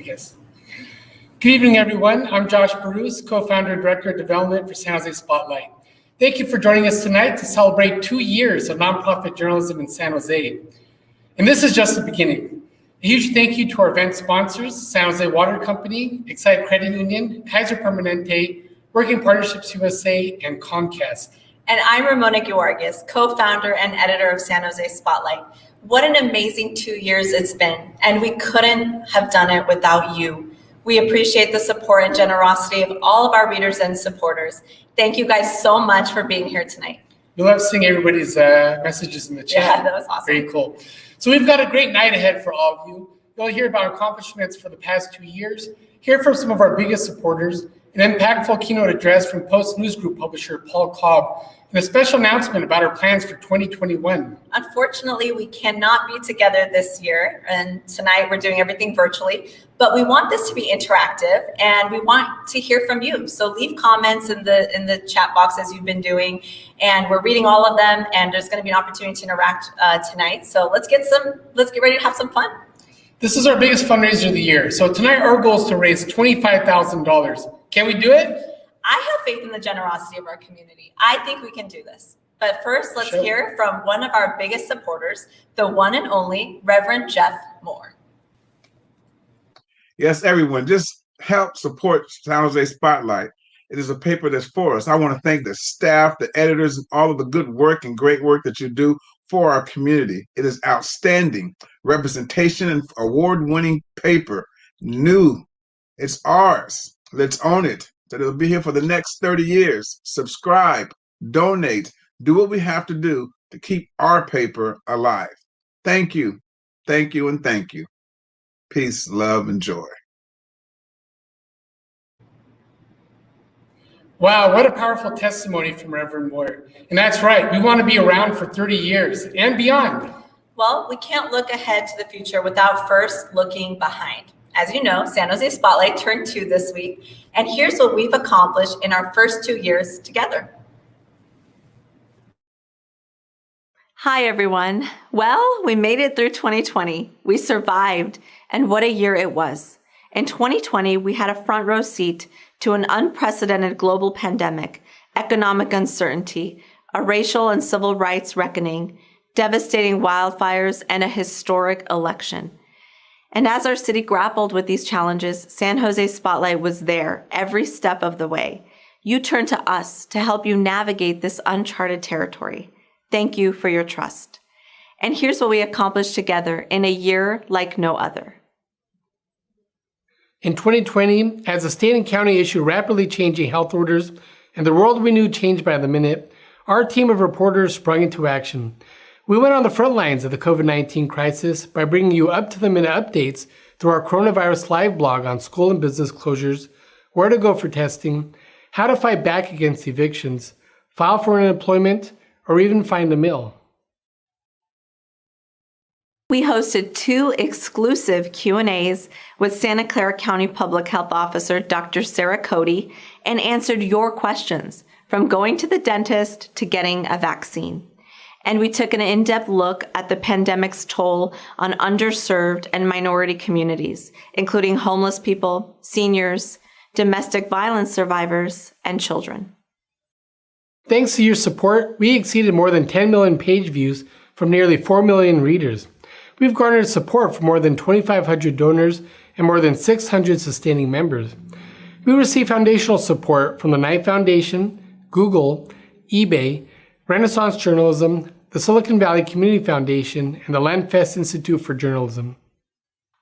Yes. Good evening, everyone. I'm Josh Bruce, co-founder and director of development for San Jose Spotlight. Thank you for joining us tonight to celebrate 2 years of nonprofit journalism in San Jose. And this is just the beginning. A huge thank you to our event sponsors, San Jose Water Company, Excite Credit Union, Kaiser Permanente, Working Partnerships USA, and Comcast. And I'm Ramona Guargues, co-founder and editor of San Jose Spotlight. What an amazing 2 years it's been, and we couldn't have done it without you. We appreciate the support and generosity of all of our readers and supporters. Thank you guys so much for being here tonight. We love seeing everybody's messages in the chat. Yeah, that was awesome. Very cool. So we've got a great night ahead for all of you. You'll hear about accomplishments for the past 2 years, hear from some of our biggest supporters, an impactful keynote address from Post News Group publisher Paul Cobb, and a special announcement about our plans for 2021. Unfortunately, we cannot be together this year, and tonight we're doing everything virtually, but we want this to be interactive and we want to hear from you. So leave comments in the chat box as you've been doing, and we're reading all of them, and there's going to be an opportunity to interact tonight. So let's get ready to have some fun. This is our biggest fundraiser of the year. So tonight our goal is to raise $25,000. Can we do it? I have faith in the generosity of our community. I think we can do this. But first, let's hear from one of our biggest supporters, the one and only Reverend Jeff Moore. Yes, everyone, just help support San Jose Spotlight. It is a paper that's for us. I want to thank the staff, the editors, and all of the good work and great work that you do for our community. It is outstanding representation and award-winning paper. New. It's ours. Let's own it. That it'll be here for the next 30 years. Subscribe, donate, do what we have to do to keep our paper alive. Thank you, and thank you. Peace, love, and joy. Wow, what a powerful testimony from Reverend Moore. And that's right, we want to be around for 30 years and beyond. Well, we can't look ahead to the future without first looking behind. As you know, San Jose Spotlight turned 2 this week, and here's what we've accomplished in our first 2 years together. Hi, everyone. Well, we made it through 2020. We survived, and what a year it was. In 2020, we had a front row seat to an unprecedented global pandemic, economic uncertainty, a racial and civil rights reckoning, devastating wildfires, and a historic election. And as our city grappled with these challenges, San Jose Spotlight was there every step of the way. You turned to us to help you navigate this uncharted territory. Thank you for your trust. And here's what we accomplished together in a year like no other. In 2020, as the state and county issued rapidly changing health orders and the world we knew changed by the minute, our team of reporters sprung into action. We went on the front lines of the COVID-19 crisis by bringing you up-to-the-minute updates through our coronavirus live blog on school and business closures, where to go for testing, how to fight back against evictions, file for unemployment, or even find a meal. We hosted 2 exclusive Q&As with Santa Clara County Public Health Officer Dr. Sarah Cody and answered your questions, from going to the dentist to getting a vaccine. And we took an in-depth look at the pandemic's toll on underserved and minority communities, including homeless people, seniors, domestic violence survivors, and children. Thanks to your support, we exceeded more than 10 million page views from nearly 4 million readers. We've garnered support from more than 2,500 donors and more than 600 sustaining members. We receive foundational support from the Knight Foundation, Google, eBay, Renaissance Journalism, the Silicon Valley Community Foundation, and the Landfest Institute for Journalism.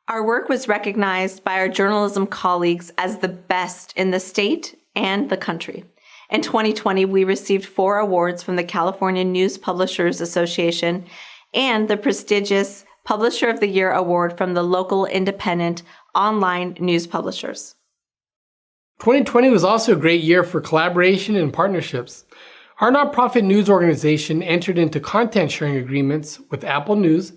Our work was recognized by our journalism colleagues as the best in the state and the country. In 2020, we received 4 awards from the California News Publishers Association and the prestigious Publisher of the Year award from the local independent online news publishers. 2020 was also a great year for collaboration and partnerships. Our nonprofit news organization entered into content sharing agreements with Apple News,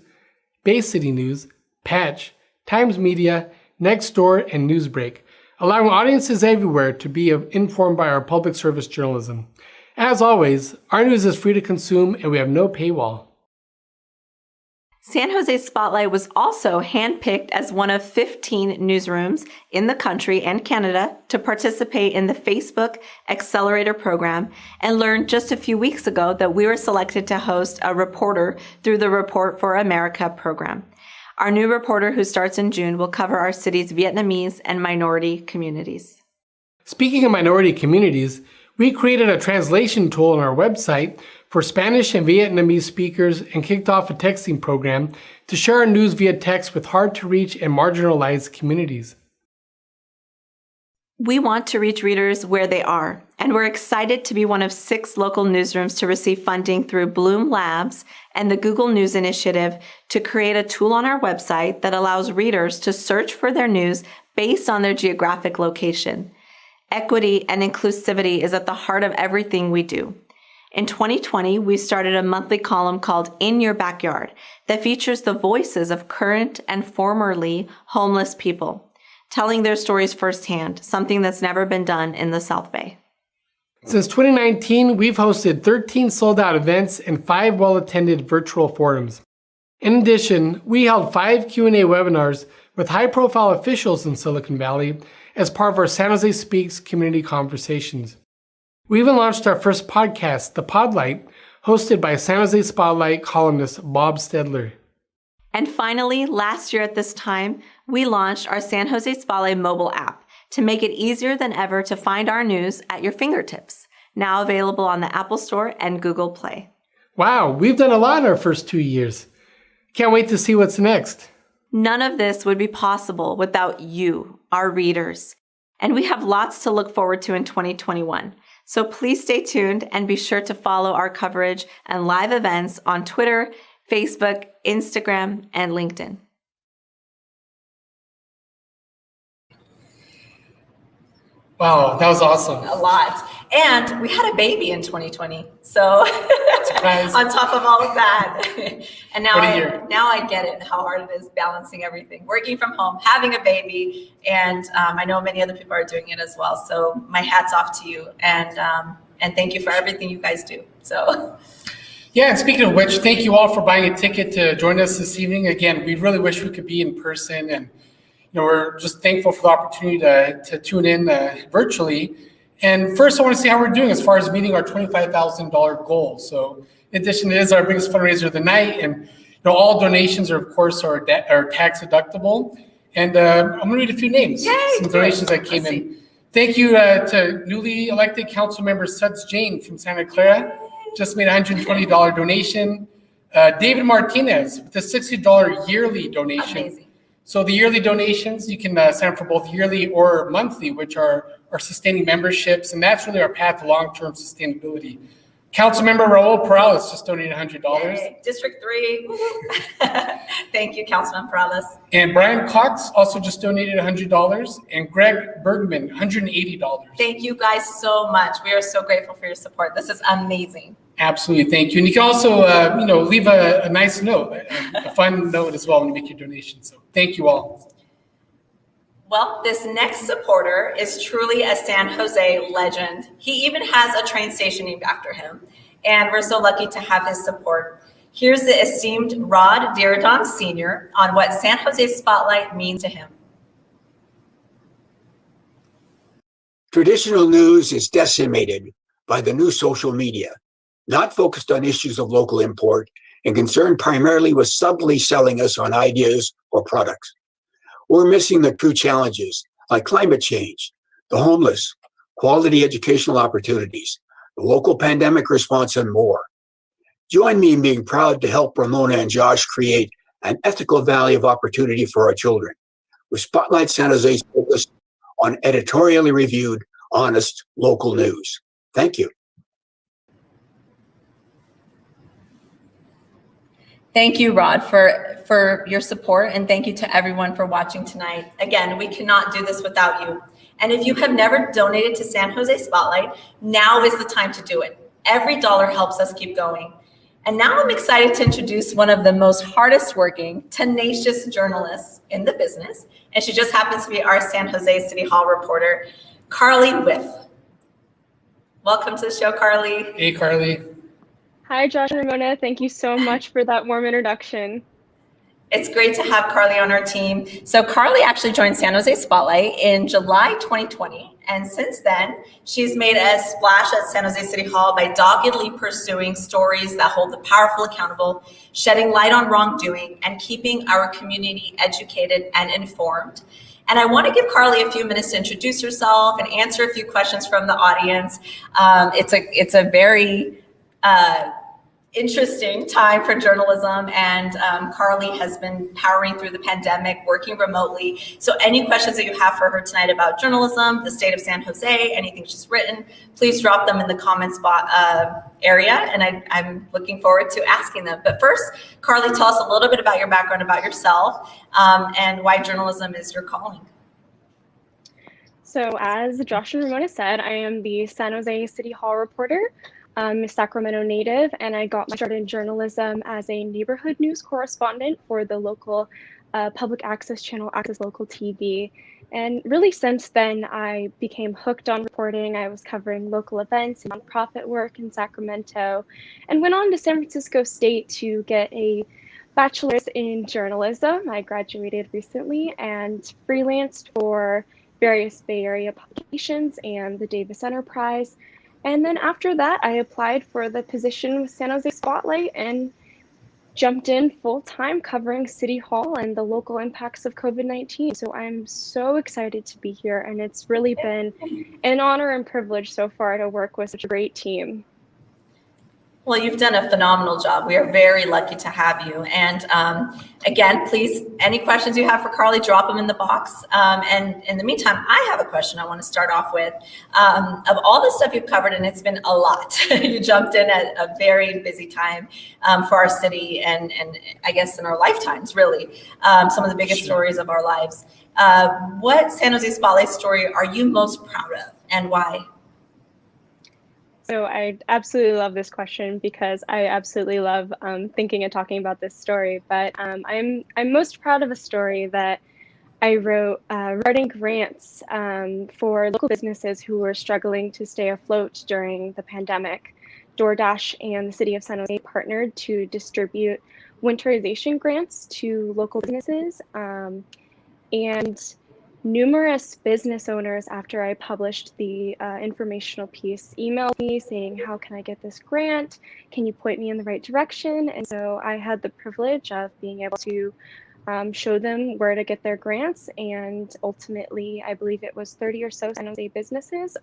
Bay City News, Patch, Times Media, Nextdoor, and Newsbreak, allowing audiences everywhere to be informed by our public service journalism. As always, our news is free to consume and we have no paywall. San Jose Spotlight was also handpicked as one of 15 newsrooms in the country and Canada to participate in the Facebook Accelerator program, and learned just a few weeks ago that we were selected to host a reporter through the Report for America program. Our new reporter, who starts in June, will cover our city's Vietnamese and minority communities. Speaking of minority communities, we created a translation tool on our website for Spanish and Vietnamese speakers and kicked off a texting program to share our news via text with hard-to-reach and marginalized communities. We want to reach readers where they are, and we're excited to be one of 6 local newsrooms to receive funding through Bloom Labs and the Google News Initiative to create a tool on our website that allows readers to search for their news based on their geographic location. Equity and inclusivity is at the heart of everything we do. In 2020, we started a monthly column called In Your Backyard that features the voices of current and formerly homeless people, telling their stories firsthand, something that's never been done in the South Bay. Since 2019, we've hosted 13 sold-out events and 5 well-attended virtual forums. In addition, we held 5 Q&A webinars with high-profile officials in Silicon Valley as part of our San Jose Speaks community conversations. We even launched our first podcast, The Podlight, hosted by San Jose Spotlight columnist Bob Stedler. And finally, last year at this time, we launched our San Jose Spotlight mobile app to make it easier than ever to find our news at your fingertips, now available on the Apple Store and Google Play. Wow, we've done a lot in our first 2 years. Can't wait to see what's next. None of this would be possible without you, our readers. And we have lots to look forward to in 2021. So please stay tuned and be sure to follow our coverage and live events on Twitter, Facebook, Instagram, and LinkedIn. Wow, that was awesome. A lot. And we had a baby in 2020. So on top of all of that. And now I get it, how hard it is balancing everything, working from home, having a baby. And I know many other people are doing it as well. So my hat's off to you. And thank you for everything you guys do. So. Yeah, and speaking of which, thank you all for buying a ticket to join us this evening. Again, we really wish we could be in person, and we're just thankful for the opportunity to tune in virtually. And first, I want to see how we're doing as far as meeting our $25,000 goal. So, in addition, it is our biggest fundraiser of the night, and all donations are, of course, are tax deductible. And I'm going to read a few names, some donations that came in. Thank you to newly elected council member Suds Jane from Santa Clara. Just made a $120 donation. David Martinez with a $60 yearly donation. Amazing. So the yearly donations, you can sign up for both yearly or monthly, which are our sustaining memberships, and that's really our path to long-term sustainability. Councilmember Raul Perales just donated $100. Yay. District 3. Thank you, Councilman Perales. And Brian Cox also just donated $100, and Greg Bergman, $180. Thank you guys so much. We are so grateful for your support. This is amazing. Absolutely, thank you. And you can also, leave a nice note, a fun note as well when you make your donation. So thank you all. Well, this next supporter is truly a San Jose legend. He even has a train station named after him, and we're so lucky to have his support. Here's the esteemed Rod Diridon Sr. on what San Jose Spotlight means to him. Traditional news is decimated by the new social media, not focused on issues of local import and concerned primarily with subtly selling us on ideas or products. We're missing the true challenges like climate change, the homeless, quality educational opportunities, the local pandemic response, and more. Join me in being proud to help Ramona and Josh create an ethical valley of opportunity for our children, with Spotlight San Jose's focus on editorially reviewed, honest local news. Thank you. Thank you, Rod, for your support, and thank you to everyone for watching tonight. Again, we cannot do this without you. And if you have never donated to San Jose Spotlight, now is the time to do it. Every dollar helps us keep going. And now I'm excited to introduce one of the most hardest working, tenacious journalists in the business. And she just happens to be our San Jose City Hall reporter, Carly With. Welcome to the show, Carly. Hey, Carly. Hi, Josh and Ramona. Thank you so much for that warm introduction. It's great to have Carly on our team. So Carly actually joined San Jose Spotlight in July 2020. And since then, she's made a splash at San Jose City Hall by doggedly pursuing stories that hold the powerful accountable, shedding light on wrongdoing, and keeping our community educated and informed. And I want to give Carly a few minutes to introduce herself and answer a few questions from the audience. It's a very interesting time for journalism, and Carly has been powering through the pandemic, working remotely. So any questions that you have for her tonight about journalism, the state of San Jose, anything she's written, please drop them in the comments area, and I'm looking forward to asking them. But first, Carly, tell us a little bit about your background, about yourself, and why journalism is your calling. So as Josh and Ramona said, I am the San Jose City Hall reporter. I'm a Sacramento native, and I got my start in journalism as a neighborhood news correspondent for the local public access channel, Access Local TV. And really since then, I became hooked on reporting. I was covering local events and nonprofit work in Sacramento, and went on to San Francisco State to get a bachelor's in journalism. I graduated recently and freelanced for various Bay Area publications and the Davis Enterprise. And then after that, I applied for the position with San Jose Spotlight and jumped in full-time covering City Hall and the local impacts of COVID-19. So I'm so excited to be here, and it's really been an honor and privilege so far to work with such a great team. Well, you've done a phenomenal job. We are very lucky to have you. And again, please, any questions you have for Carly, drop them in the box. And in the meantime, I have a question I want to start off with. Of all the stuff you've covered, and it's been a lot, you jumped in at a very busy time for our city and I guess in our lifetimes, really, some of the biggest stories of our lives. What San Jose Spotlight story are you most proud of, and why? So I absolutely love this question because I absolutely love thinking and talking about this story. But I'm most proud of a story that I wrote regarding grants for local businesses who were struggling to stay afloat during the pandemic. DoorDash and the city of San Jose partnered to distribute winterization grants to local businesses, and numerous business owners, after I published the informational piece, emailed me saying, how can I get this grant? Can you point me in the right direction? And so I had the privilege of being able to show them where to get their grants. And ultimately, I believe it was 30 or so San Jose businesses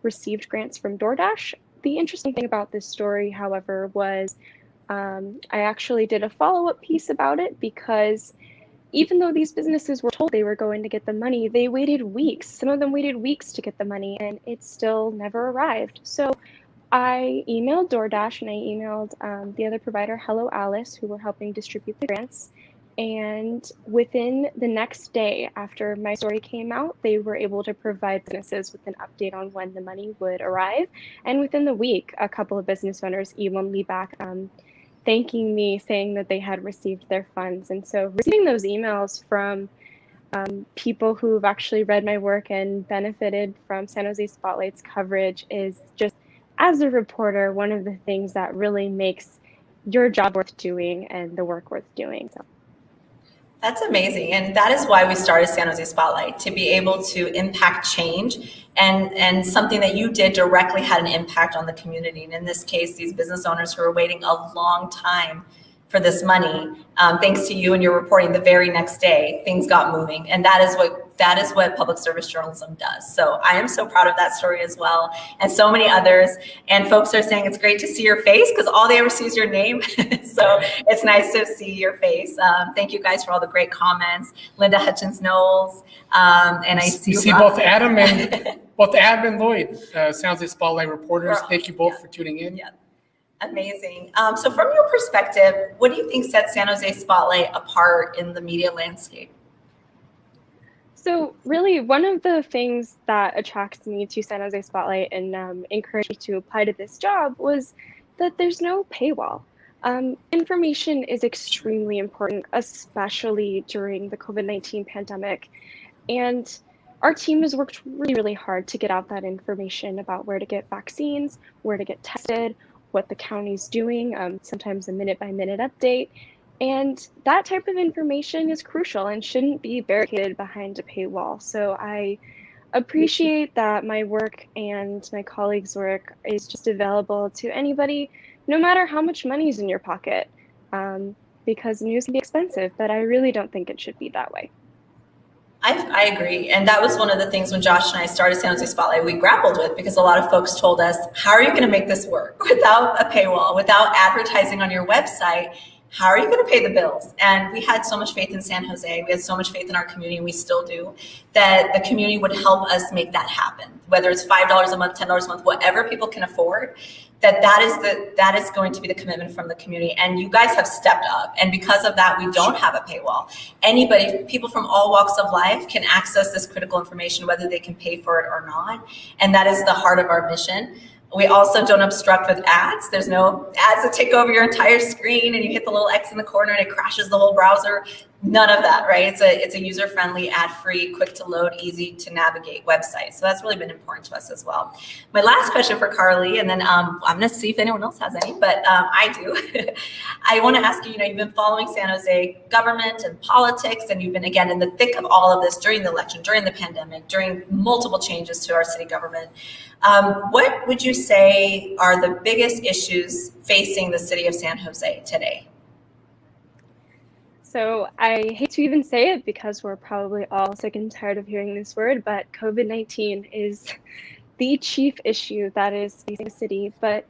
received grants from DoorDash. The interesting thing about this story, however, was I actually did a follow-up piece about it, because even though these businesses were told they were going to get the money, they waited weeks. Some of them waited weeks to get the money, and it still never arrived. So I emailed DoorDash, and I emailed the other provider, Hello Alice, who were helping distribute the grants. And within the next day after my story came out, they were able to provide businesses with an update on when the money would arrive. And within the week, a couple of business owners emailed me back thanking me, saying that they had received their funds. And so receiving those emails from people who've actually read my work and benefited from San Jose Spotlight's coverage is just, as a reporter, one of the things that really makes your job worth doing and the work worth doing. So. That's amazing. And that is why we started San Jose Spotlight, to be able to impact change, and something that you did directly had an impact on the community. And in this case, these business owners who are waiting a long time for this money, thanks to you and your reporting the very next day, things got moving. And that is what public service journalism does. So I am so proud of that story as well, and so many others. And folks are saying it's great to see your face, because all they ever see is your name. So it's nice to see your face. Thank you guys for all the great comments. Linda Hutchins Knowles, and I see, both Adam and Lloyd, San Jose Spotlight reporters. Thank you both for tuning in. Yeah. Amazing. So from your perspective, what do you think sets San Jose Spotlight apart in the media landscape? So really, one of the things that attracts me to San Jose Spotlight and encouraged me to apply to this job was that there's no paywall. Information is extremely important, especially during the COVID-19 pandemic. And our team has worked really, really hard to get out that information about where to get vaccines, where to get tested, what the county's doing, sometimes a minute-by-minute update. And that type of information is crucial and shouldn't be barricaded behind a paywall. So I appreciate that my work and my colleagues' work is just available to anybody, no matter how much money is in your pocket, because news can be expensive, but I really don't think it should be that way. I agree. And that was one of the things when Josh and I started San Jose Spotlight we grappled with, because a lot of folks told us, how are you going to make this work without a paywall, without advertising on your website? How are you going to pay the bills? And we had so much faith in San Jose. We had so much faith in our community, and we still do, that the community would help us make that happen. Whether it's $5 a month, $10 a month, whatever people can afford, that is going to be the commitment from the community. And you guys have stepped up. And because of that, we don't have a paywall. Anybody, people from all walks of life can access this critical information, whether they can pay for it or not. And that is the heart of our mission. We also don't obstruct with ads. There's no ads that take over your entire screen and you hit the little X in the corner and it crashes the whole browser. None of that, right? It's a user-friendly, ad-free, quick to load, easy to navigate website. So that's really been important to us as well. My last question for Carly, and then I'm going to see if anyone else has any, but I do. I want to ask you, you've been following San Jose government and politics, and you've been, again, in the thick of all of this during the election, during the pandemic, during multiple changes to our city government. What would you say are the biggest issues facing the city of San Jose today? So I hate to even say it, because we're probably all sick and tired of hearing this word, but COVID-19 is the chief issue that is facing the city. But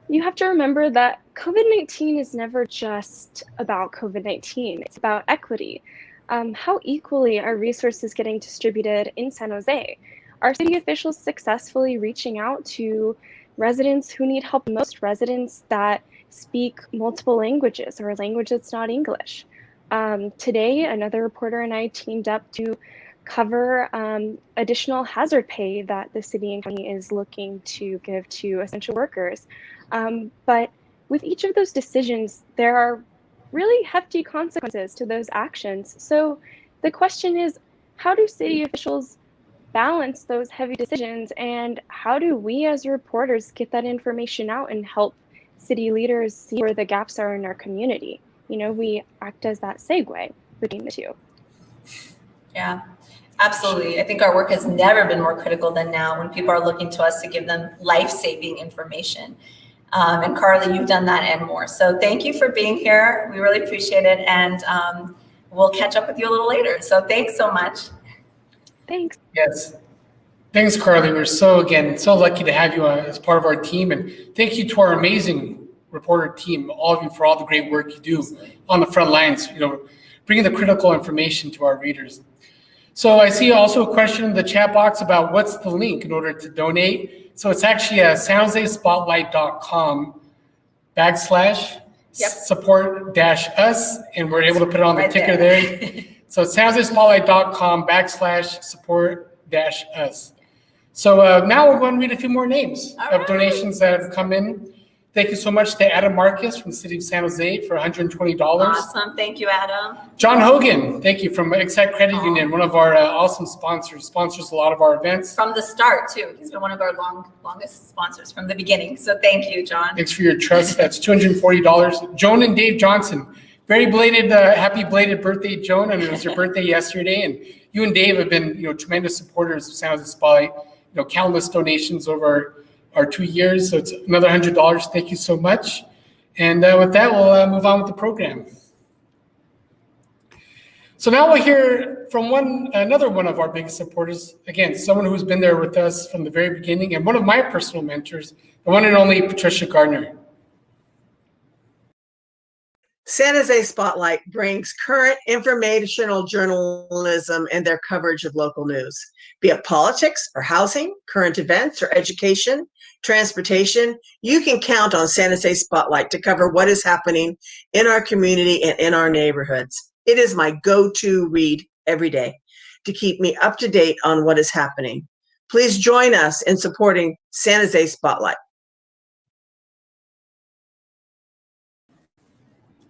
you have to remember that COVID-19 is never just about COVID-19. It's about equity. How equally are resources getting distributed in San Jose? Are city officials successfully reaching out to residents who need help most, residents that speak multiple languages or a language that's not English? Today, another reporter and I teamed up to cover additional hazard pay that the city and county is looking to give to essential workers. But with each of those decisions, there are really hefty consequences to those actions. So the question is, how do city officials balance those heavy decisions, and how do we as reporters get that information out and help city leaders see where the gaps are in our community? We act as that segue between the two. Yeah, absolutely. I think our work has never been more critical than now, when people are looking to us to give them life-saving information. And Carly, you've done that and more. So thank you for being here. We really appreciate it. And we'll catch up with you a little later. So thanks so much. Thanks. Yes. Thanks, Carly. We're so lucky to have you as part of our team. And thank you to our amazing reporter team, all of you, for all the great work you do on the front lines, bringing the critical information to our readers. So I see also a question in the chat box about what's the link in order to donate. So it's actually sanjosespotlight.com /support-us, and we're able to put it on the ticker there. So it's sanjosespotlight.com /support-us. So now we'll go and read a few more names of donations that have come in. Thank you so much to Adam Marcus from the city of San Jose for $120. Awesome. Thank you, Adam. John Hogan, thank you, from Exact Credit Union, one of our awesome sponsors a lot of our events. From the start, too. He's been one of our longest sponsors from the beginning. So thank you, John. Thanks for your trust. That's $240. Joan and Dave Johnson, very belated, happy belated birthday, Joan. And it was your birthday yesterday. And you and Dave have been, tremendous supporters of San Jose Spotlight. Countless donations over our 2 years. So it's another $100. Thank you so much. And with that, we'll move on with the program. So now we'll hear from another one of our biggest supporters. Again, someone who's been there with us from the very beginning, and one of my personal mentors, the one and only Patricia Gardner. San Jose Spotlight brings current informational journalism and their coverage of local news, be it politics or housing, current events or education, transportation. You can count on San Jose Spotlight to cover what is happening in our community and in our neighborhoods. It is my go-to read every day to keep me up to date on what is happening. Please join us in supporting San Jose Spotlight.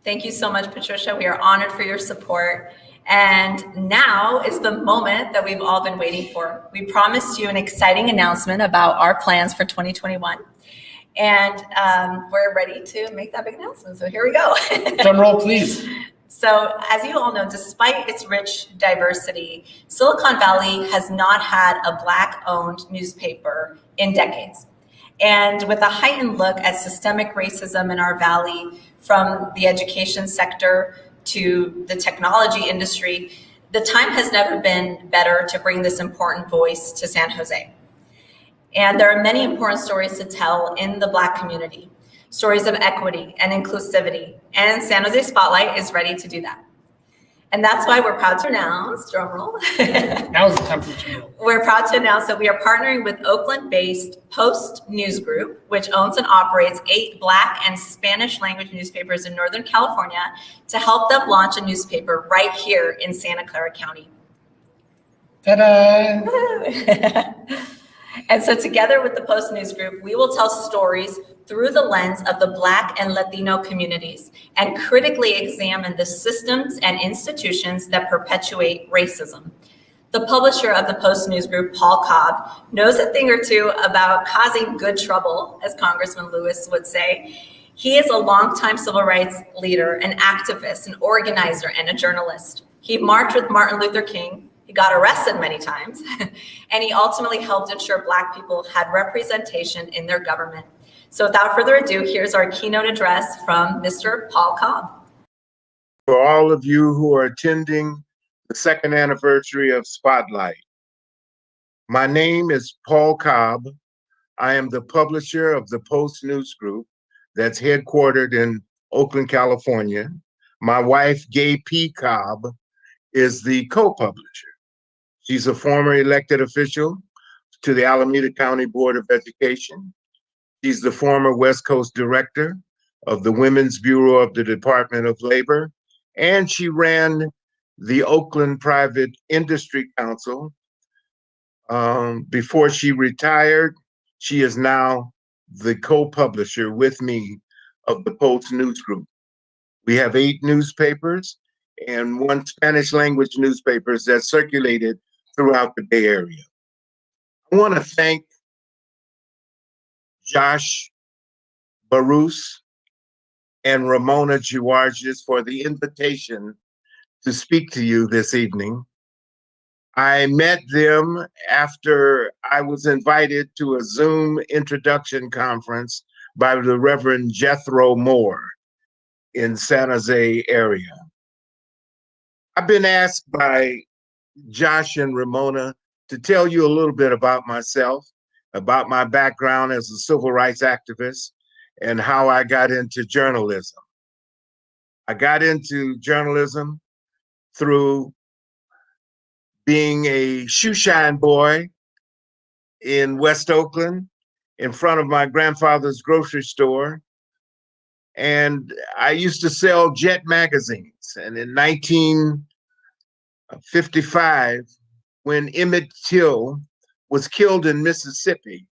Thank you so much, Patricia. We are honored for your support. And now is the moment that we've all been waiting for. We promised you an exciting announcement about our plans for 2021. And we're ready to make that big announcement. So here we go. Drum roll, please. So as you all know, despite its rich diversity, Silicon Valley has not had a Black-owned newspaper in decades. And with a heightened look at systemic racism in our valley, from the education sector to the technology industry, the time has never been better to bring this important voice to San Jose. And there are many important stories to tell in the Black community, stories of equity and inclusivity, and San Jose Spotlight is ready to do that. And that's why we're proud to announce, drum roll. Now is the time for the drum roll. We're proud to announce that we are partnering with Oakland-based Post News Group, which owns and operates 8 Black and Spanish language newspapers in Northern California, to help them launch a newspaper right here in Santa Clara County. Ta-da! And so together with the Post News Group, we will tell stories through the lens of the Black and Latino communities and critically examine the systems and institutions that perpetuate racism. The publisher of the Post News Group, Paul Cobb, knows a thing or two about causing good trouble, as Congressman Lewis would say. He is a longtime civil rights leader, an activist, an organizer, and a journalist. He marched with Martin Luther King. He got arrested many times, and he ultimately helped ensure Black people had representation in their government. So without further ado, here's our keynote address from Mr. Paul Cobb. For all of you who are attending the second anniversary of Spotlight, my name is Paul Cobb. I am the publisher of the Post News Group that's headquartered in Oakland, California. My wife, Gay P. Cobb, is the co-publisher. She's a former elected official to the Alameda County Board of Education. She's the former West Coast director of the Women's Bureau of the Department of Labor, and she ran the Oakland Private Industry Council. Before she retired, she is now the co-publisher with me of the Post News Group. We have 8 newspapers and 1 Spanish language newspaper that's circulated throughout the Bay Area. I want to thank Josh Barus and Ramona Giwargis for the invitation to speak to you this evening. I met them after I was invited to a Zoom introduction conference by the Reverend Jethro Moore in San Jose area. I've been asked by Josh and Ramona to tell you a little bit about myself, about my background as a civil rights activist, and how I got into journalism. I got into journalism through being a shoeshine boy in West Oakland in front of my grandfather's grocery store. And I used to sell Jet magazines. And in 1955, when Emmett Till was killed in Mississippi,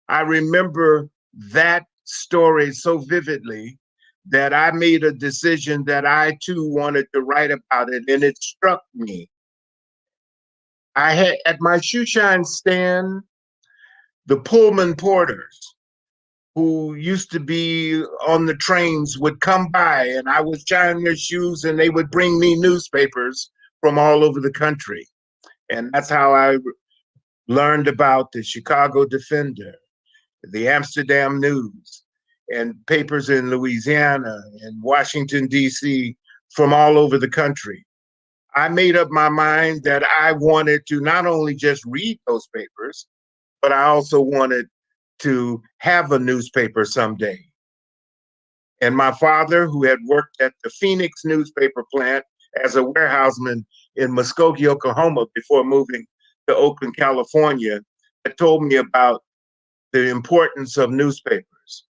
I remember that story so vividly that I made a decision that I too wanted to write about it, and it struck me. I had at my shoeshine stand the Pullman porters who used to be on the trains would come by, and I was tying their shoes, and they would bring me newspapers from all over the country. And that's how I learned about the Chicago Defender, the Amsterdam News, and papers in Louisiana and Washington, D.C., from all over the country. I made up my mind that I wanted to not only just read those papers, but I also wanted to have a newspaper someday. And my father, who had worked at the Phoenix newspaper plant as a warehouseman in Muskogee, Oklahoma, before moving to Oakland, California, had told me about the importance of newspapers.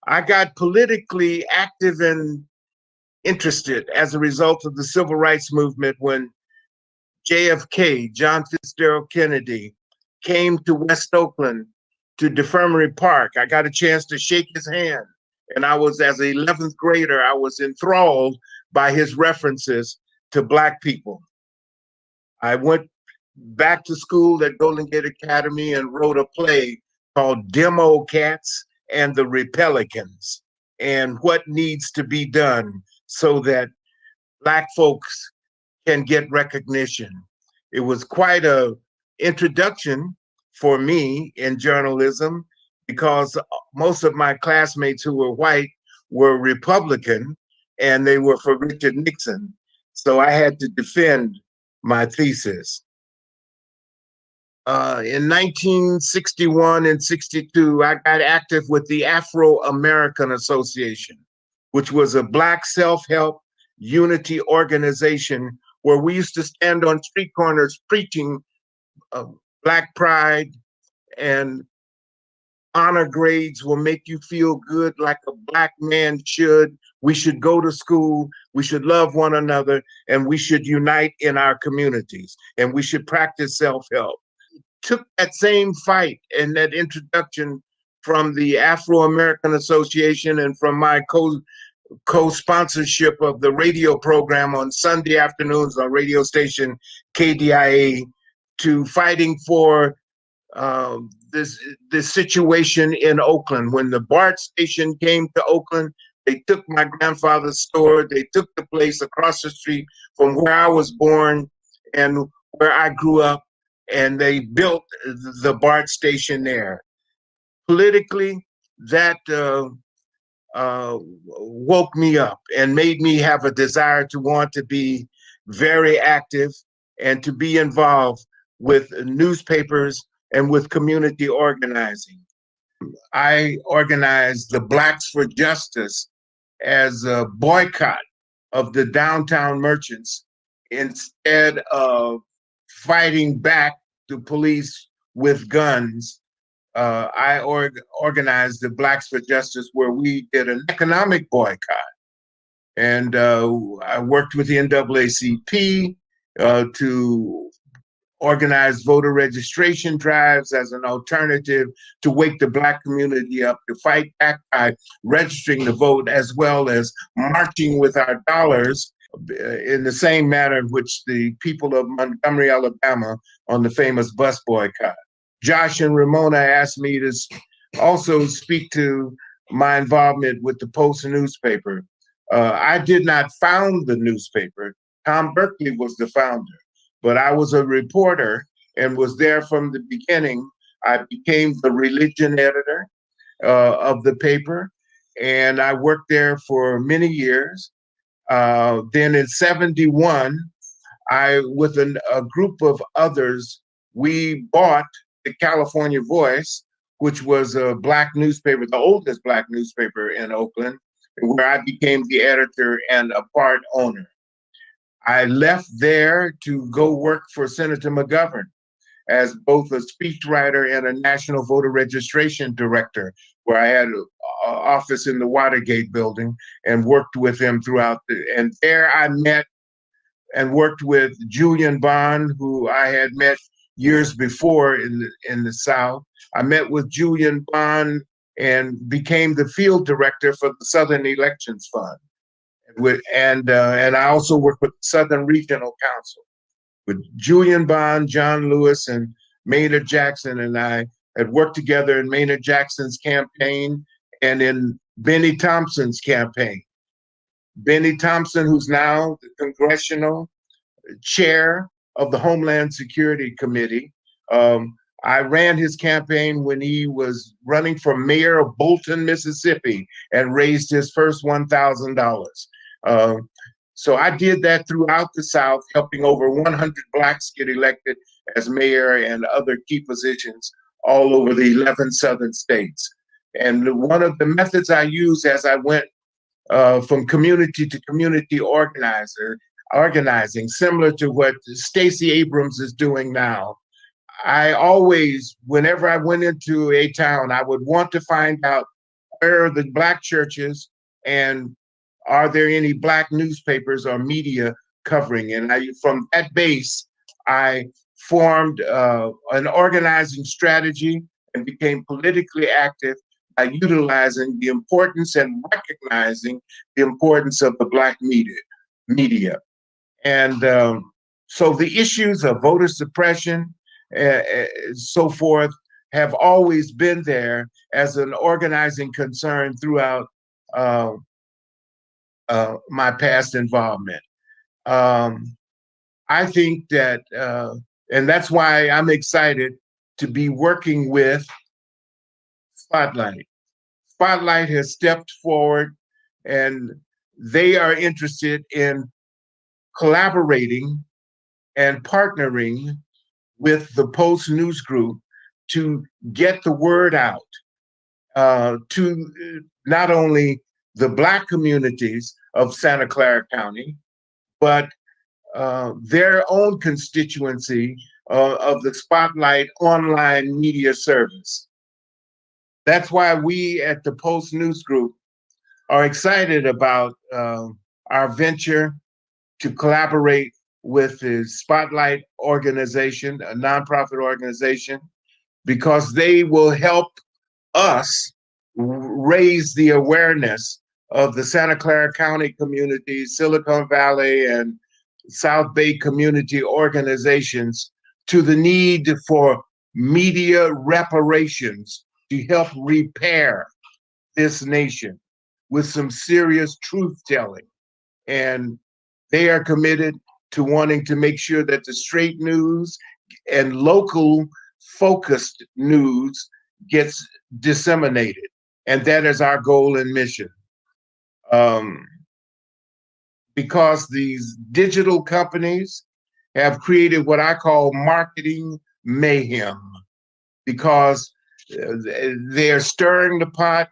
I got politically active and interested as a result of the civil rights movement when JFK, John Fitzgerald Kennedy, came to West Oakland to Defirmary Park. I got a chance to shake his hand. And I was, as an 11th grader, I was enthralled by his references to Black people. I went back to school at Golden Gate Academy and wrote a play called Demo Cats and the Republicans, and what needs to be done so that Black folks can get recognition. It was quite a introduction for me in journalism because most of my classmates who were white were Republican and they were for Richard Nixon. So I had to defend my thesis. In 1961 and 62, I got active with the Afro-American Association, which was a Black self-help unity organization where we used to stand on street corners preaching Black pride and honor grades will make you feel good like a Black man should. We should go to school, we should love one another, and we should unite in our communities, and we should practice self-help. Took that same fight and that introduction from the Afro-American Association and from my co-sponsorship of the radio program on Sunday afternoons on radio station KDIA to fighting for this situation in Oakland. When the BART station came to Oakland, they took my grandfather's store, they took the place across the street from where I was born and where I grew up, and they built the BART station there. Politically, that woke me up and made me have a desire to want to be very active and to be involved with newspapers and with community organizing. I organized the Blacks for Justice as a boycott of the downtown merchants instead of fighting back the police with guns. I organized the Blacks for Justice, where we did an economic boycott. And I worked with the NAACP to organize voter registration drives as an alternative to wake the Black community up to fight back by registering to vote, as well as marching with our dollars in the same manner in which the people of Montgomery, Alabama on the famous bus boycott. Josh and Ramona asked me to also speak to my involvement with the Post newspaper. I did not found the newspaper. Tom Berkeley was the founder, but I was a reporter and was there from the beginning. I became the religion editor of the paper, and I worked there for many years. Then in 71, with a group of others, we bought the California Voice, which was a Black newspaper, the oldest Black newspaper in Oakland, where I became the editor and a part owner. I left there to go work for Senator McGovern as both a speechwriter and a national voter registration director, where I had an office in the Watergate building and worked with him throughout. And there I met and worked with Julian Bond, who I had met years before in the South. I met with Julian Bond and became the field director for the Southern Elections Fund. And I also worked with Southern Regional Council with Julian Bond, John Lewis, and Maynard Jackson, and I had worked together in Maynard Jackson's campaign and in Benny Thompson's campaign. Benny Thompson, who's now the congressional chair of the Homeland Security Committee. I ran his campaign when he was running for mayor of Bolton, Mississippi, and raised his first $1,000. So I did that throughout the South, helping over 100 Blacks get elected as mayor and other key positions all over the 11 southern states. And one of the methods I used as I went from community to community organizing, similar to what Stacey Abrams is doing now. I always, whenever I went into a town, I would want to find out where are the Black churches and are there any Black newspapers or media covering? And from that base, I formed an organizing strategy and became politically active by utilizing the importance and recognizing the importance of the Black media. And so the issues of voter suppression, so forth, have always been there as an organizing concern throughout my past involvement. I think that, and that's why I'm excited to be working with Spotlight. Spotlight has stepped forward and they are interested in collaborating and partnering with the Post News Group to get the word out to not only the Black communities of Santa Clara County, but their own constituency of the Spotlight online media service. That's why we at the Post News Group are excited about our venture to collaborate with the Spotlight organization, a nonprofit organization, because they will help us raise the awareness of the Santa Clara County community, Silicon Valley, and South Bay community organizations to the need for media reparations to help repair this nation with some serious truth telling. And they are committed to wanting to make sure that the straight news and local focused news gets disseminated. And that is our goal and mission. Because these digital companies have created what I call marketing mayhem, because they're stirring the pot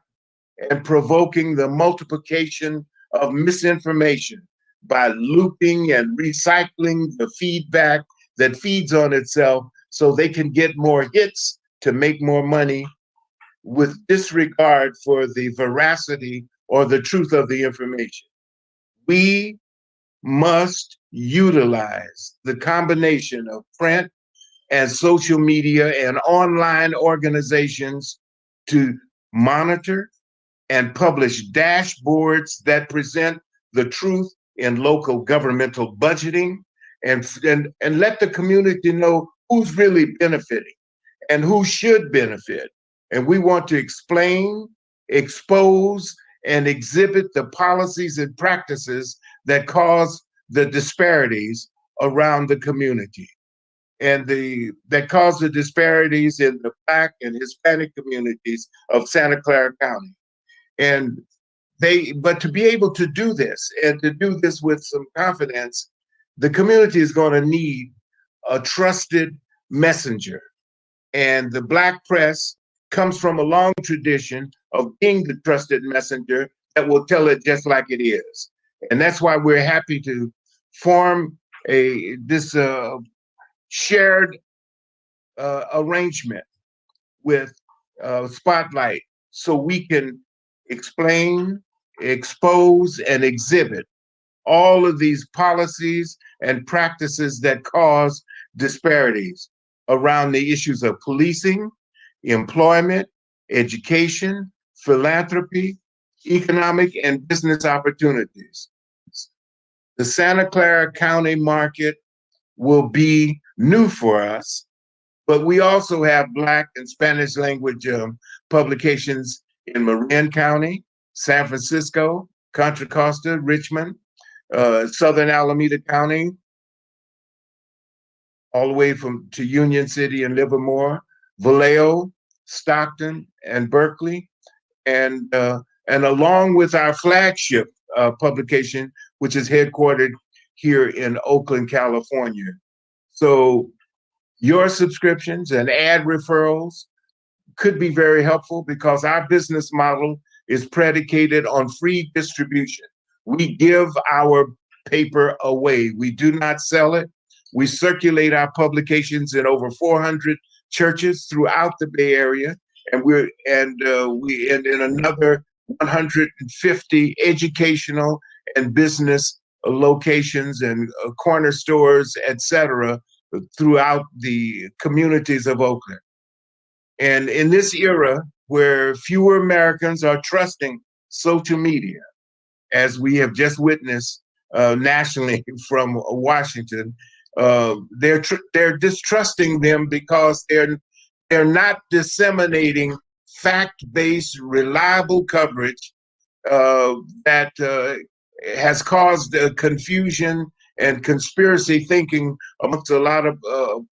and provoking the multiplication of misinformation by looping and recycling the feedback that feeds on itself so they can get more hits to make more money with disregard for the veracity or the truth of the information. We must utilize the combination of print and social media and online organizations to monitor and publish dashboards that present the truth in local governmental budgeting and let the community know who's really benefiting and who should benefit. And we want to explain, expose, and exhibit the policies and practices that cause the disparities around the community and that cause the disparities in the Black and Hispanic communities of Santa Clara County. And but to be able to do this and to do this with some confidence, the community is going to need a trusted messenger. And the Black press comes from a long tradition of being the trusted messenger that will tell it just like it is. And that's why we're happy to form this shared arrangement with Spotlight so we can explain, expose, and exhibit all of these policies and practices that cause disparities around the issues of policing, employment, education, philanthropy, economic and business opportunities. The Santa Clara County market will be new for us, But we also have Black and Spanish language publications in Marin County, San Francisco, Contra Costa, Richmond, Southern Alameda County, all the way to Union City and Livermore, Vallejo, Stockton, and Berkeley, and along with our flagship publication, which is headquartered here in Oakland, California. So your subscriptions and ad referrals could be very helpful because our business model is predicated on free distribution. We give our paper away. We do not sell it. We circulate our publications in over 400 churches throughout the Bay Area, and we in another 150 educational and business locations and corner stores, etc., throughout the communities of Oakland. And in this era where fewer Americans are trusting social media, as we have just witnessed nationally from Washington, they're distrusting them because they're not disseminating fact-based, reliable coverage that has caused confusion and conspiracy thinking amongst a lot of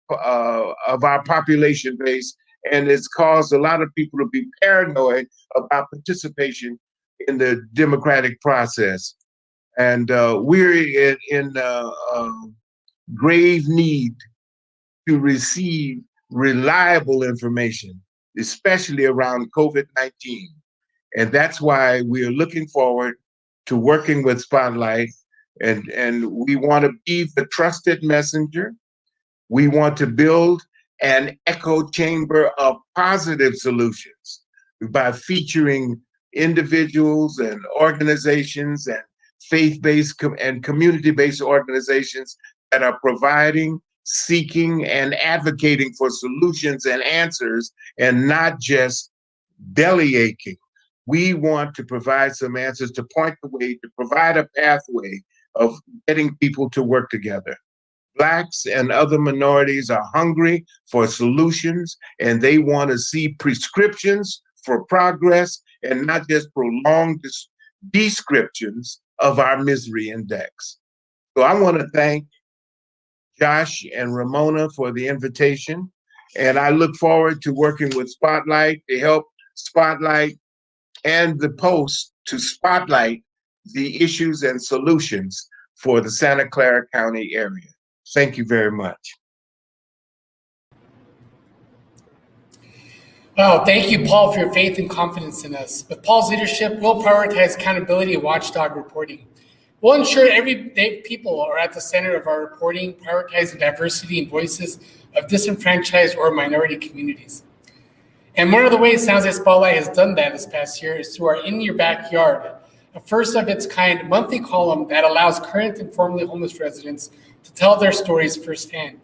our population base, and it's caused a lot of people to be paranoid about participation in the democratic process. And we're in grave need to receive reliable information, especially around COVID-19. And that's why we are looking forward to working with Spotlight. And we want to be the trusted messenger. We want to build an echo chamber of positive solutions by featuring individuals and organizations and faith-based and community-based organizations that are providing, seeking, and advocating for solutions and answers, and not just belly aching. We want to provide some answers, to point the way, to provide a pathway of getting people to work together. Blacks and other minorities are hungry for solutions, and they want to see prescriptions for progress and not just prolonged descriptions of our misery index. So I want to thank Josh and Ramona for the invitation, and I look forward to working with Spotlight to help Spotlight and the Post to spotlight the issues and solutions for the Santa Clara County area. Thank you very much. Wow, thank you, Paul, for your faith and confidence in us. With Paul's leadership, we'll prioritize accountability and watchdog reporting. We'll ensure everyday people are at the center of our reporting, prioritizing diversity and voices of disenfranchised or minority communities. And one of the ways San Jose Spotlight has done that this past year is through our In Your Backyard, a first of its kind monthly column that allows current and formerly homeless residents to tell their stories firsthand.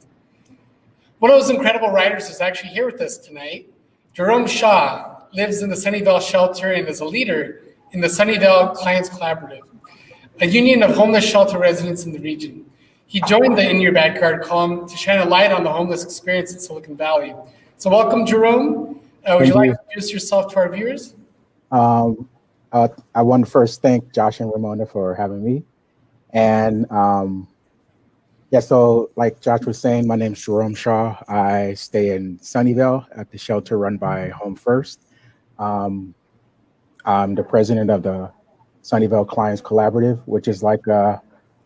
One of those incredible writers is actually here with us tonight. Jerome Shaw lives in the Sunnyvale shelter and is a leader in the Sunnyvale Clients Collaborative, a union of homeless shelter residents in the region. He joined the In Your Backyard column to shine a light on the homeless experience in Silicon Valley. So welcome, Jerome. Would you like to introduce yourself to our viewers? I want to first thank Josh and Ramona for having me. And yeah, so like Josh was saying, my name is Jerome Shaw. I stay in Sunnyvale at the shelter run by Home First. I'm the president of the Sunnyvale Clients Collaborative, which is like a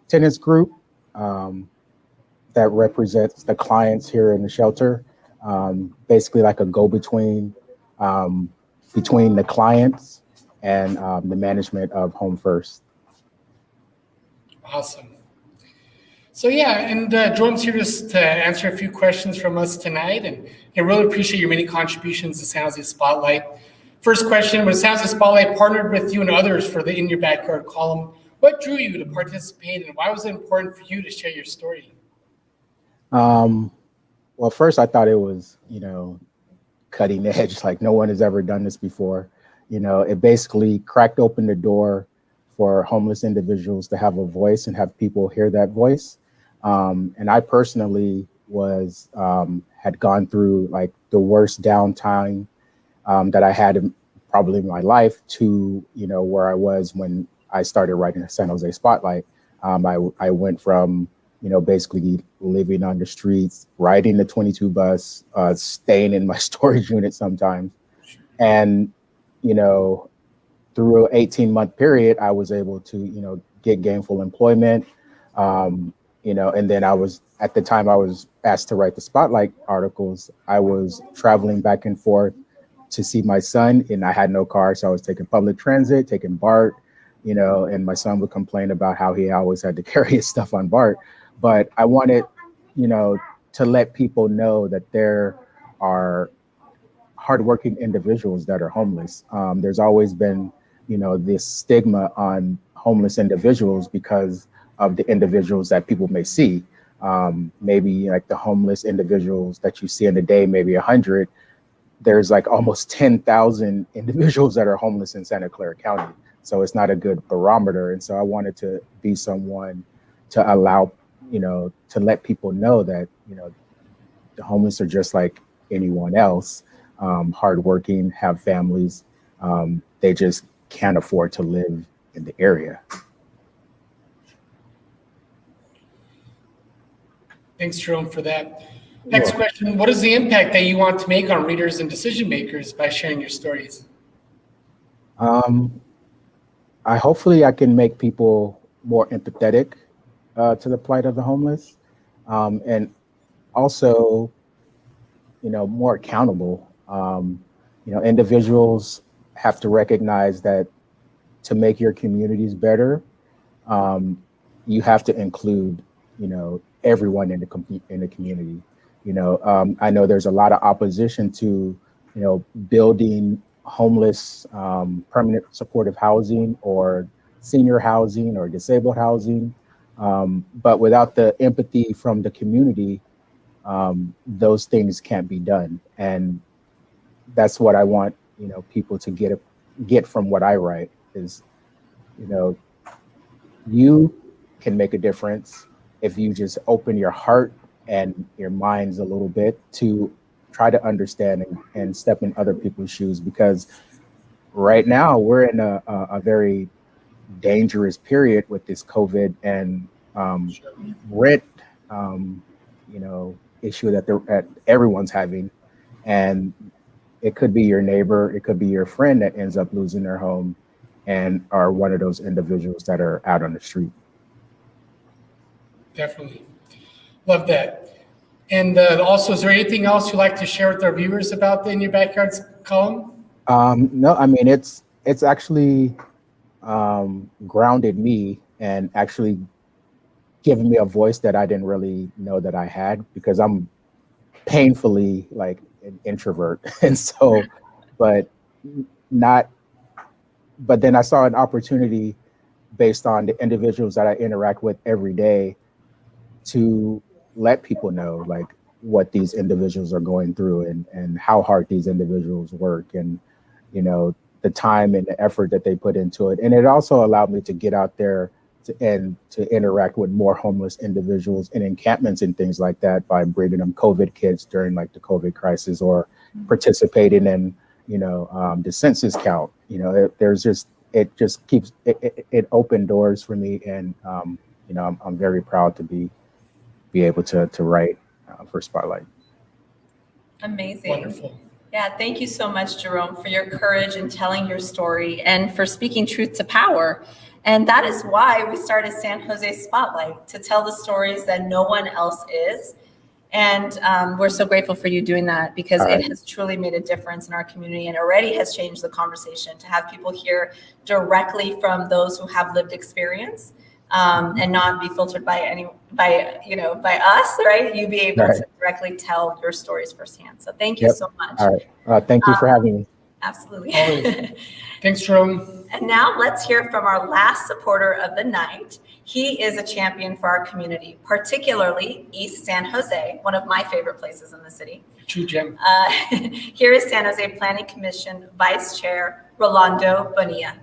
tenants group that represents the clients here in the shelter. Basically like a go-between between the clients and the management of Home First. Awesome. So yeah, and Jerome's here just to answer a few questions from us tonight, and I really appreciate your many contributions to San Jose Spotlight. First question, when San Jose Spotlight partnered with you and others for the In Your Backyard column, what drew you to participate, and why was it important for you to share your story? Well, first I thought it was, cutting edge, like no one has ever done this before. It basically cracked open the door for homeless individuals to have a voice and have people hear that voice. And I personally was had gone through like the worst downtime that I had probably in my life to, where I was when I started writing the San Jose Spotlight. I went from, basically living on the streets, riding the 22 bus, staying in my storage unit sometimes. And, through an 18-month period, I was able to, get gainful employment. And then at the time I was asked to write the Spotlight articles, I was traveling back and forth to see my son, and I had no car. So I was taking public transit, taking BART, and my son would complain about how he always had to carry his stuff on BART. But I wanted, to let people know that there are hardworking individuals that are homeless. There's always been, this stigma on homeless individuals because of the individuals that people may see. Maybe like the homeless individuals that you see in a day, maybe 100. There's like almost 10,000 individuals that are homeless in Santa Clara County. So it's not a good barometer. And so I wanted to be someone to allow, to let people know that, the homeless are just like anyone else, hardworking, have families. They just can't afford to live in the area. Thanks, Jerome, for that. Next question. What is the impact that you want to make on readers and decision makers by sharing your stories? Hopefully I can make people more empathetic to the plight of the homeless, and also, more accountable. Individuals have to recognize that to make your communities better, you have to include, everyone in the community. I know there's a lot of opposition to, building homeless permanent supportive housing or senior housing or disabled housing. But without the empathy from the community, those things can't be done. And that's what I want, people to get from what I write is, you can make a difference if you just open your heart and your minds a little bit to try to understand and step in other people's shoes. Because right now we're in a very dangerous period with this COVID and rent, issue that everyone's having. And it could be your neighbor, it could be your friend that ends up losing their home and are one of those individuals that are out on the street. Definitely. Love that. And also, is there anything else you'd like to share with our viewers about the In Your Backyard column? No, I mean, it's actually grounded me and actually given me a voice that I didn't really know that I had, because I'm painfully like an introvert. And so, but then I saw an opportunity based on the individuals that I interact with every day to let people know like what these individuals are going through and how hard these individuals work and, the time and the effort that they put into it. And it also allowed me to get out there to interact with more homeless individuals in encampments and things like that by bringing them COVID kits during like the COVID crisis or participating in, the census count. It just keeps, it opened doors for me. And, I'm very proud to be able to write for Spotlight. Amazing. Wonderful. Yeah, thank you so much, Jerome, for your courage in telling your story and for speaking truth to power. And that is why we started San Jose Spotlight, to tell the stories that no one else is. And we're so grateful for you doing that, because it has truly made a difference in our community and already has changed the conversation to have people hear directly from those who have lived experience. And not be filtered by us, right? You be able to directly tell your stories firsthand. So thank you so much. All right. Thank you for having me. Absolutely. Thanks, Jerome. And now let's hear from our last supporter of the night. He is a champion for our community, particularly East San Jose, one of my favorite places in the city. True gem. Here is San Jose Planning Commission Vice Chair Rolando Bonilla.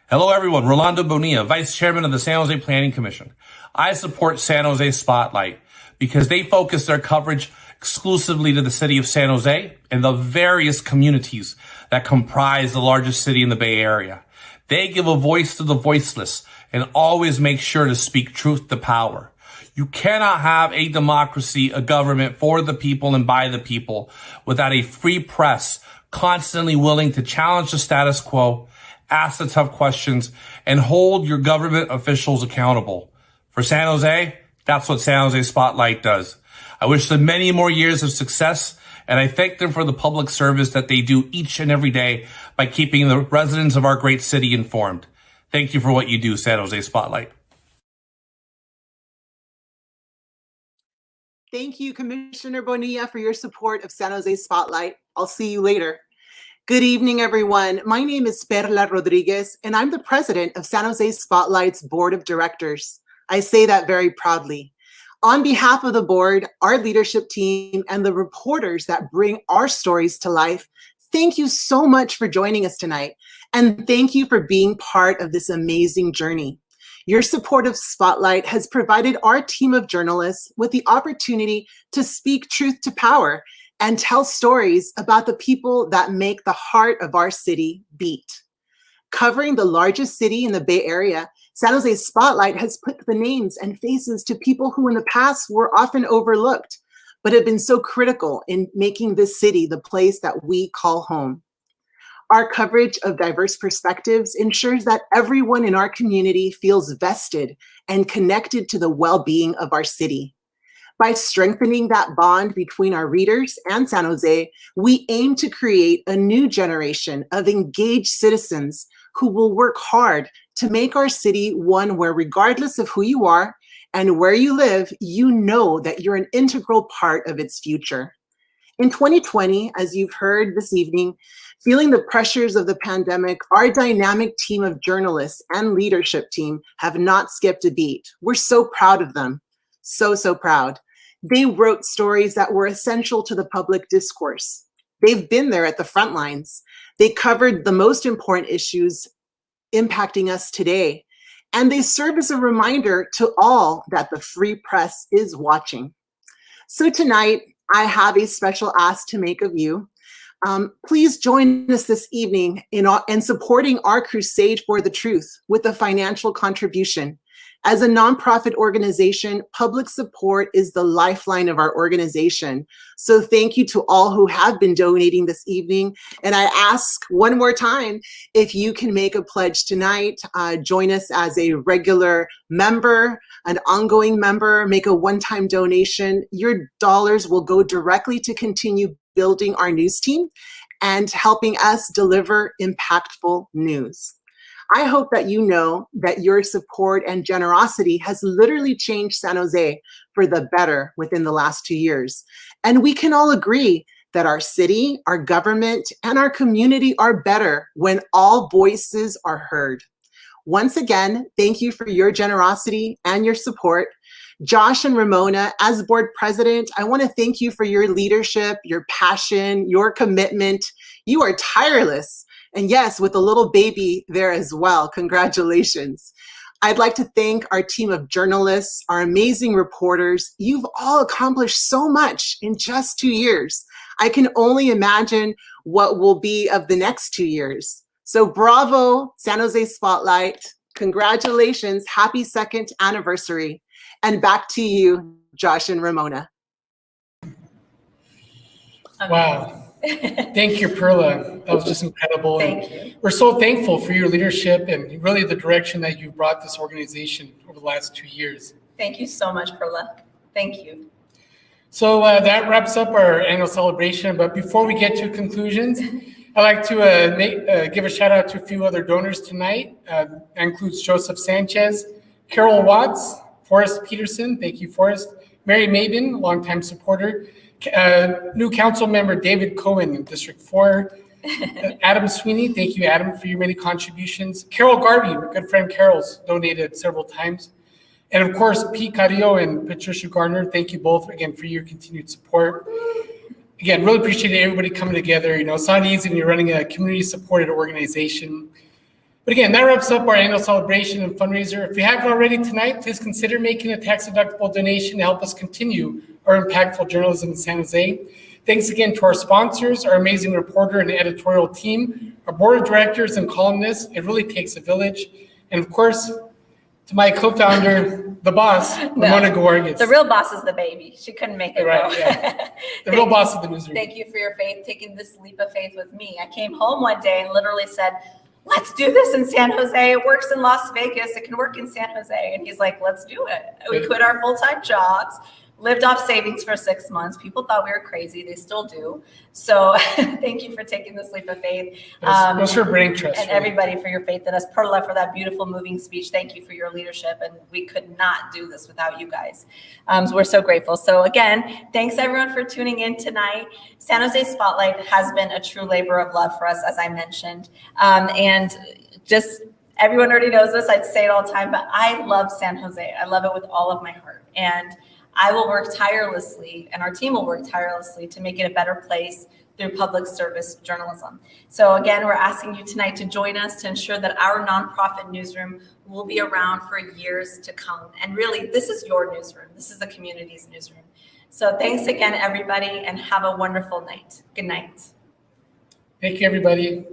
Hello, everyone. Rolando Bonilla, Vice Chairman of the San Jose Planning Commission. I support San Jose Spotlight because they focus their coverage exclusively to the city of San Jose and the various communities that comprise the largest city in the Bay Area. They give a voice to the voiceless and always make sure to speak truth to power. You cannot have a democracy, a government for the people and by the people, without a free press constantly willing to challenge the status quo, ask the tough questions, and hold your government officials accountable. For San Jose, that's what San Jose Spotlight does. I wish them many more years of success, and I thank them for the public service that they do each and every day by keeping the residents of our great city informed. Thank you for what you do, San Jose Spotlight. Thank you, Commissioner Bonilla, for your support of San Jose Spotlight. I'll see you later. Good evening, everyone. My name is Perla Rodriguez, and I'm the president of San Jose Spotlight's Board of Directors. I say that very proudly. On behalf of the board, our leadership team, and the reporters that bring our stories to life, thank you so much for joining us tonight, and thank you for being part of this amazing journey. Your support of Spotlight has provided our team of journalists with the opportunity to speak truth to power and tell stories about the people that make the heart of our city beat. Covering the largest city in the Bay Area, San Jose Spotlight has put the names and faces to people who in the past were often overlooked, but have been so critical in making this city the place that we call home. Our coverage of diverse perspectives ensures that everyone in our community feels vested and connected to the well-being of our city. By strengthening that bond between our readers and San Jose, we aim to create a new generation of engaged citizens who will work hard to make our city one where, regardless of who you are and where you live, you know that you're an integral part of its future. In 2020, as you've heard this evening, feeling the pressures of the pandemic, our dynamic team of journalists and leadership team have not skipped a beat. We're so proud of them. So proud. They wrote stories that were essential to the public discourse. They've been there at the front lines. They covered the most important issues impacting us today. And they serve as a reminder to all that the free press is watching. So tonight, I have a special ask to make of you. Please join us this evening in supporting our crusade for the truth with a financial contribution. As a nonprofit organization, public support is the lifeline of our organization. So thank you to all who have been donating this evening. And I ask one more time, if you can make a pledge tonight, join us as a regular member, an ongoing member, make a one-time donation. Your dollars will go directly to continue building our news team and helping us deliver impactful news. I hope that you know that your support and generosity has literally changed San Jose for the better within the last 2 years. And we can all agree that our city, our government, and our community are better when all voices are heard. Once again, thank you for your generosity and your support. Josh and Ramona, as board president, I want to thank you for your leadership, your passion, your commitment. You are tireless. And yes, with a little baby there as well. Congratulations. I'd like to thank our team of journalists, our amazing reporters. You've all accomplished so much in just 2 years. I can only imagine what will be of the next 2 years. So bravo, San Jose Spotlight. Congratulations. Happy 2nd anniversary. And back to you, Josh and Ramona. Wow. Thank you, Perla. That was just incredible. Thank you. We're so thankful for your leadership and really the direction that you brought this organization over the last 2 years. Thank you so much, Perla. Thank you. So that wraps up our annual celebration. But before we get to conclusions, I'd like to give a shout out to a few other donors tonight. That includes Joseph Sanchez, Carol Watts, Forrest Peterson. Thank you, Forrest. Mary Mabin, longtime supporter. New council member David Cohen in District 4. Adam Sweeney, thank you, Adam, for your many contributions. Carol Garvey, my good friend Carol's donated several times. And of course, Pete Carrillo and Patricia Garner, thank you both again for your continued support. Again, really appreciate everybody coming together. You know, it's not easy when you're running a community-supported organization. But again, that wraps up our annual celebration and fundraiser. If you haven't already tonight, please consider making a tax-deductible donation to help us continue our impactful journalism in San Jose. Thanks again to our sponsors, our amazing reporter and editorial team, our board of directors and columnists. It really takes a village. And of course, to my co-founder, the boss, Ramona Guargues. The real boss is the baby. She couldn't make it. Right, yeah. The real boss of the newsroom. Thank you for your faith, taking this leap of faith with me. I came home one day and literally said, let's do this in San Jose. It works in Las Vegas. It can work in San Jose. And he's like, let's do it. We quit our full-time jobs, lived off savings for 6 months. People thought we were crazy. They still do. So thank you for taking this leap of faith. It was her brain trust. And everybody for your faith in us. Perla for that beautiful moving speech. Thank you for your leadership. And we could not do this without you guys. So we're so grateful. So again, thanks everyone for tuning in tonight. San Jose Spotlight has been a true labor of love for us, as I mentioned. And just everyone already knows this. I'd say it all the time, but I love San Jose. I love it with all of my heart. And I will work tirelessly, and our team will work tirelessly to make it a better place through public service journalism. So again, we're asking you tonight to join us to ensure that our nonprofit newsroom will be around for years to come. And really, this is your newsroom. This is the community's newsroom. So thanks again, everybody, and have a wonderful night. Good night. Thank you, everybody.